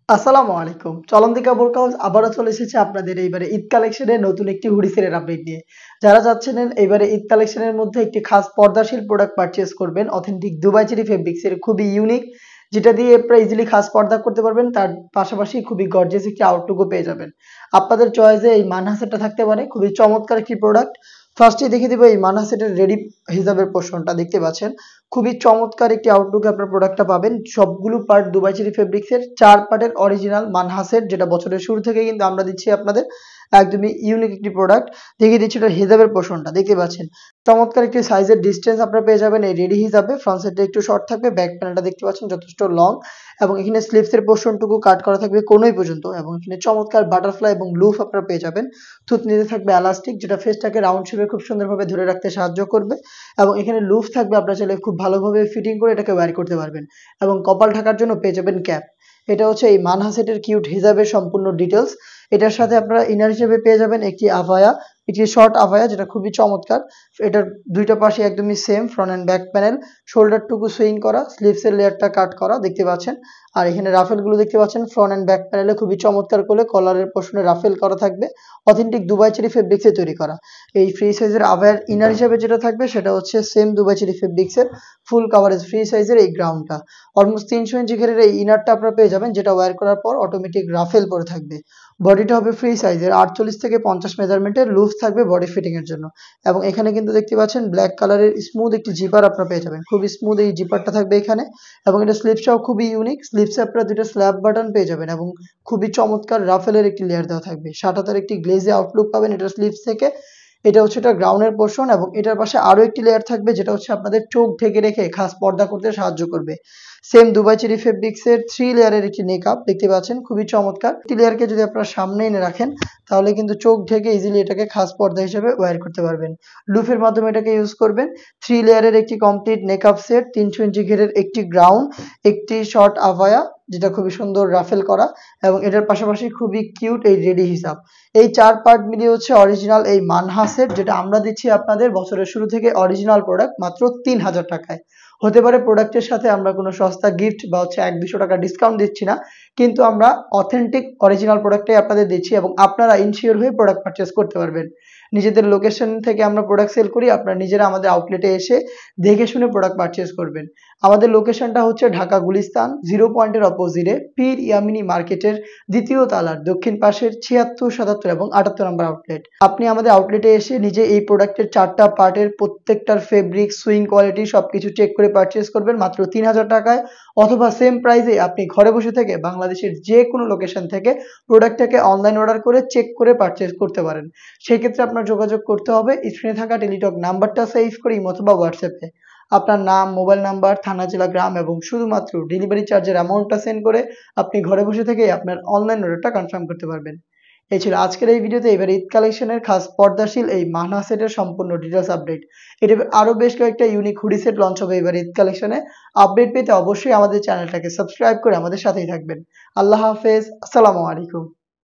আসসালামু আলাইকুম। চলন্তিকা বোরকা হাউস আবারও চলে এসেছে আপনাদের এইবারে ঈদ কালেকশনের নতুন একটি হুডি সেলের আপডেট নিয়ে। যারা চাচ্ছিলেন এইবারে ঈদ কালেকশনের মধ্যে একটি খাস পর্দাশীল প্রোডাক্ট পারচেজ করবেন, অথেন্টিক দুবাই চেরি ফেব্রিক্স এর খুবই ইউনিক, যেটা দিয়ে আপনারা ইজিলি খাস পর্দা করতে পারবেন। তার পাশাপাশি খুবই গর্জিয়াস একটি আউটলুকও পেয়ে যাবেন। আপনাদের চয়েসে এই মানহাসেটটা থাকতে পারে, খুবই চমৎকার একটি প্রোডাক্ট। ফার্স্টে দেখিয়ে দিব এই মানহাসেটের রেডি হিসাবের পোর্শনটা দেখতে পাচ্ছেন। খুবই চমৎকার একটি আউটলুকে আপনার প্রোডাক্টটা পাবেন। সবগুলো পার্ট দুবাই চেরি ফেব্রিক্স এর 4 পার্টের অরিজিনাল মানহাসের, যেটা বছরের শুরু থেকে কিন্তু আমরা দিচ্ছি আপনাদের। একদমই ইউনিক একটি প্রোডাক্ট। দেখিয়ে দিচ্ছি এটা হিজাবের পোর্শনটা দেখতে পাচ্ছেন। চমৎকার একটি সাইজের ডিসটেন্স আপনারা পেয়ে যাবেন এই রেডি হিসাবে। ফ্রন্ট সাইডটা একটু শর্ট থাকবে, ব্যাক প্যানেলটা দেখতে পাচ্ছেন যথেষ্ট লং, এবং এখানে স্লিভস এর পোর্শনটুকু কাট করা থাকবে কোনই পর্যন্ত, এবং এখানে চমৎকার বাটারফ্লাই এবং লুফ আপনারা পেয়ে যাবেন। থুতনিতে থাকবে এলাস্টিক, যেটা ফেসটাকে রাউন্ড শেপে খুব সুন্দরভাবে ধরে রাখতে সাহায্য করবে, এবং এখানে লুফ থাকবে, আপনারা চাইলে খুব ভালোভাবে ফিটিং করে এটাকে ওয়্যার করতে পারবেন। এবং কপাল ঢাকার জন্য পেয়ে যাবেন ক্যাপ। এটা হচ্ছে এই মানহাসেটের কিউট হিজাবের সম্পূর্ণ ডিটেলস। এটার সাথে আপনারা ইনার হিসেবে পেয়ে যাবেন একটি আভায়া, একটি শর্ট আভায়া, যেটা খুবই চমৎকার। এটার দুইটা পাশে একদমই same, front and back panel, শোল্ডারটুকু সুইং করা, স্লিভসের লেয়ারটা কাট করা দেখতে পাচ্ছেন। আর এখানে রাফেলগুলো দেখতে পাচ্ছেন ফ্রন্ট এন্ড ব্যাক প্যানেলে খুবই চমৎকার করে কলারের পোর্শনে রাফেল করা থাকবে, অথেন্টিক দুবাই চেরি ফেব্রিক্সে তৈরি করা। এই ফ্রি সাইজের আভায়ার ইনার হিসেবে যেটা থাকবে সেটা হচ্ছে সেম দুবাই চেরি ফেব্রিক্সের ফুল কাভারেজ ফ্রি সাইজের এই গ্রাউন্ডটা। অলমোস্ট 300 ইঞ্চি ঘেরের এই ইনারটা আপনারা পেয়ে যাবেন, যেটা ওয়্যার করার পর অটোমেটিক রাফেল পরে থাকবে। বডিটা হবে ফ্রি সাইজের 48 থেকে 50 মেজারমেন্টের, লুজ থাকবে বডি ফিটিং এর জন্য। এবং এখানে কিন্তু দেখতে পাচ্ছেন ব্ল্যাক কালারের স্মুথ একটি জিপার আপনারা পেয়ে যাবেন, খুবই স্মুথ এই জিপারটা থাকবে এখানে। এবং এটা স্লিপসটাও খুবই ইউনিক, স্লিপসে আপনারা দুটো স্ল্যাব বাটন পেয়ে যাবেন, এবং খুবই চমৎকার রাফেলের একটি লেয়ার দেওয়া থাকবে। সাটাতার একটি গ্লেজে আউটলুক পাবেন এটা স্লিপস থেকে। এটা হচ্ছে এটা গ্রাউন্ডের পোর্শন, এবং এটার পাশে আরো একটি লেয়ার থাকবে, যেটা হচ্ছে আপনাদের চোখ ঢেকে রেখে খাস পর্দা করতে সাহায্য করবে। সেম দুবাই চেরি ফেব্রিক্স এর 3 লেয়ারের একটি নেকআপ দেখতে পাচ্ছেন, খুবই চমৎকার। একটি লেয়ারকে যদি আপনারা সামনে এনে রাখেন, তাহলে কিন্তু চোখ ঢেকে ইজিলি এটাকে খাস পর্দা হিসেবে ওয়্যার করতে পারবেন। লুফের মাধ্যমে এটাকে ইউজ করবেন। 3 লেয়ারের একটি কমপ্লিট নেকআপ সেট, 300 ইঞ্চি ঘেরের একটি গ্রাউন্ড, একটি শর্ট আভায়া, যেটা খুবই সুন্দর রাফেল করা, এবং এটার পাশাপাশি খুবই কিউট এই রেডি হিসাব। এই 4 পার্ট মিলিয়ে হচ্ছে অরিজিনাল এই মানহাসের, যেটা আমরা দিচ্ছি আপনাদের বছরের শুরু থেকে অরিজিনাল প্রোডাক্ট মাত্র 3000 টাকায়। হতে পারে প্রোডাক্টের সাথে আমরা কোনো সস্তা গিফট বা হচ্ছে 100-200 টাকা ডিসকাউন্ট দিচ্ছি না, কিন্তু আমরা অথেন্টিক অরিজিনাল প্রোডাক্টটাই আপনাদের দিচ্ছি, এবং আপনারা ইনশিওর হয়ে প্রোডাক্ট পারচেজ করতে পারবেন। নিজেদের লোকেশন থেকে আমরা প্রোডাক্ট সেল করি, আপনারা নিজেরা আমাদের আউটলেটে এসে দেখে শুনে প্রোডাক্ট পারচেজ করবেন। আমাদের লোকেশনটা হচ্ছে ঢাকা গুলিস্তান 0 পয়েন্টের অপোজিটে পীর ইয়ামিনী মার্কেটের দ্বিতীয় তালার দক্ষিণ পাশের 76, 77 এবং 78 নম্বর আউটলেট। আপনি আমাদের আউটলেটে এসে নিজে এই প্রোডাক্টের 4টা পার্টের প্রত্যেকটার ফেব্রিক, সুইং কোয়ালিটি সবকিছু চেক করে পারচেজ করবেন মাত্র 3000 টাকায়, অথবা সেম প্রাইসে আপনি ঘরে বসে থেকে বাংলাদেশের যে কোনো লোকেশন থেকে প্রোডাক্টটাকে অনলাইন অর্ডার করে চেক করে পারচেজ করতে পারেন। সেই ক্ষেত্রে আপনার যোগাযোগ করতে হবে স্ক্রিনে থাকা টেলিটক নাম্বারটা সেভ করে ইমো অথবা হোয়াটসঅ্যাপে আপনার নাম, মোবাইল নাম্বার, থানা, জেলা, গ্রাম এবং শুধুমাত্র ডেলিভারি চার্জের অ্যামাউন্টটা সেন্ড করে আপনি ঘরে বসে থেকেই আপনার অনলাইন অর্ডারটা কনফার্ম করতে পারবেন। এই ছিল আজকের এই ভিডিওতে এবার ঈদ কালেকশনের খাস পর্দাশীল এই মাহনা সেটের সম্পূর্ণ ডিটেলস আপডেট। এটা আরো বেশ কয়েকটা ইউনিক হুডি সেট লঞ্চ হবে এবার ঈদ কালেকশনে। আপডেট পেতে অবশ্যই আমাদের চ্যানেলটাকে সাবস্ক্রাইব করে আমাদের সাথেই থাকবেন। আল্লাহ হাফেজ, আসসালামু আলাইকুম।